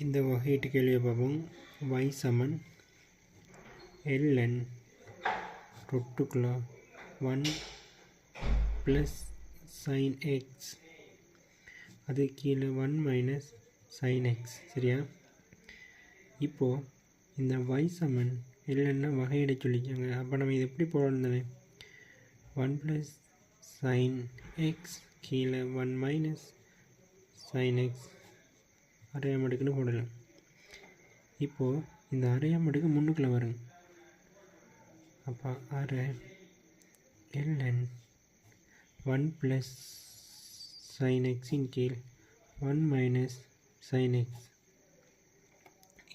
இந்த வகையீட்டு கேள்வியை பார்ப்போம். y சமன் ln ரொட்டுக்குள்ள 1 + sin x அது கீழே 1 - sin x. சரியா? இப்போது இந்த y சமன் ln வகையிட சொல்லிக்காங்க. அப்போ நம்ம இது எப்படி போடணும்? 1 + sin x கீழே 1 - sin x அரையாம் அடுக்குன்னு போடலாம். இப்போது இந்த அரையாம் அடுக்கு முன்னுக்குள்ளே வரும். அப்போ அரை ln 1 + sin x இன் கீழ் 1 - sin x.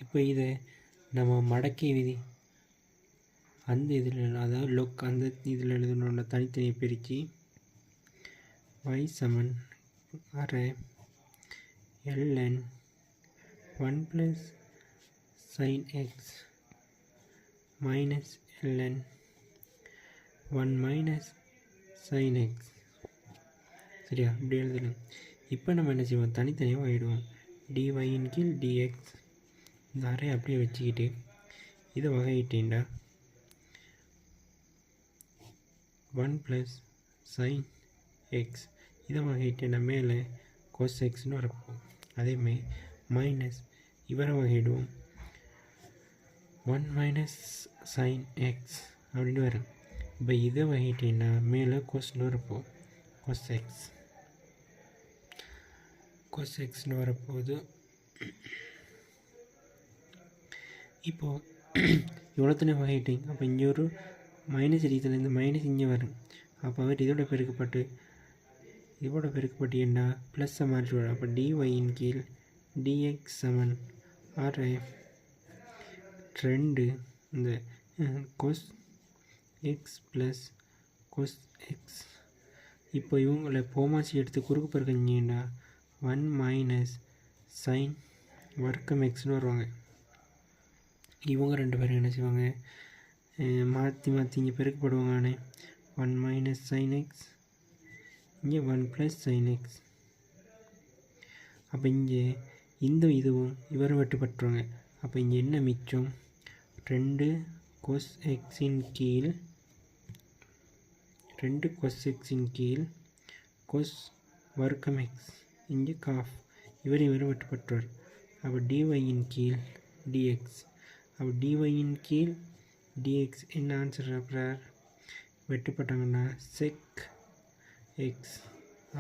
இப்போ இதை நம்ம மடக்கை விதி அந்த இதில், அதாவது லொக் அந்த இதில் எழுதணும்னா தனித்தனியை பிரித்து y சமன் அரை ln 1 + sin x minus ln 1 - sin x. சரியா? இப்படி எழுதலாம். இப்போ நம்ம என்ன செய்வோம்? தனித்தனியாக வகையிடுவோம். dy இன் கீழ் dx இந்த அறை அப்படியே வச்சுக்கிட்டு இதை வகையிட்டேன்டா 1 + sin x இதை வகையிட்டேன்டா மேலே cos xன்னு வரப்போம். அதேமாதிரி மைனஸ் இவரை வகையிடுவோம் 1 - sin x அப்படின்னு வரும். இப்போ இதை வகையிட்டேன்னா மேலே கொஸ்ன்னு வரப்போம் cos xன்னு வரப்போகுது. இப்போது இவ்வளோத்தனை வகையிட்டேன். அப்போ இங்கே ஒரு மைனஸ் ரீதியில் இந்த மைனஸ் இங்கே வரும். அப்போ அவர் இதோட பெருக்கப்பட்டு என்ன ப்ளஸ்ஸை மாற்றிவிடும். அப்போ dy இன் கீழ் dx சமன் அரை 2 இந்த cos x + cos x. இப்போ இவங்களை போமாசி எடுத்து குறுக்கு பெருக்கீங்கன்னா 1 - sin வர்க்கம் எக்ஸ்னு வருவாங்க. இவங்க ரெண்டு பேரும் என்ன செய்வாங்க? மாற்றி இங்கே பெருக்கப்படுவாங்க. 1 - sin x இங்கே 1 + sin x. அப்போ இங்கே இந்த இதுவும் இவரை வெட்டுப்பட்டுருவாங்க. அப்போ இங்கே என்ன மிச்சம்? 2 cos x இன் கீழ் cos வர்க்கம் x இங்கே காஃப் இவரை வெட்டுப்பட்டுருவார். அப்போ dy இன் கீழ் dx. அப்போ dy இன் கீழ் dx என்ன ஆன்சர் வெட்டுப்பட்டாங்கன்னா sec x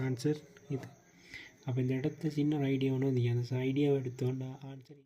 ஆன்சர் இது. அப்போ இந்த இடத்த சின்ன ஒரு ஐடியா ஒன்று வந்து அந்த ஐடியாவை எடுத்தோன்னா ஆன்சர்